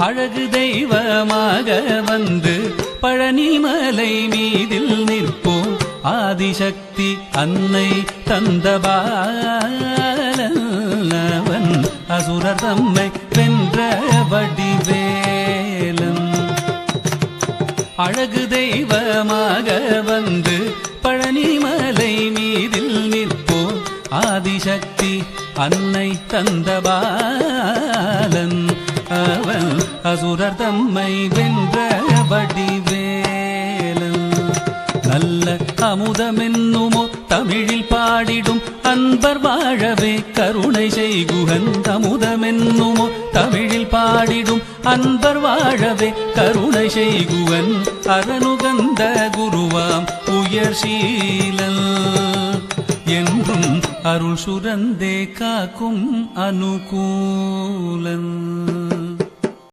அழகு தெய்வமாக வந்து பழனிமலை மீதில் நிற்போம் ஆதிசக்தி அன்னை தந்தபாலன் அசுரர் தம்மை வென்ற வடிவேலன் அழகு தெய்வமாக வந்து பழனிமலை மீதில் நிற்போம் ஆதிசக்தி அன்னை தந்தபாலன் அவன் அசுரர் தம்மை வென்ற வடிவேலன் நல்ல அமுதமென்னுமோ தமிழில் பாடிடும் அன்பர் வாழவே கருணை செய்குகன் அமுதமென்னுமோ தமிழில் பாடிடும் அன்பர் வாழவே கருணை செய்குவன் அரணுகந்த குருவாம் உயர் சீலன் என்றும் அருள் சுரந்தே காக்கும் அனுகூலன்.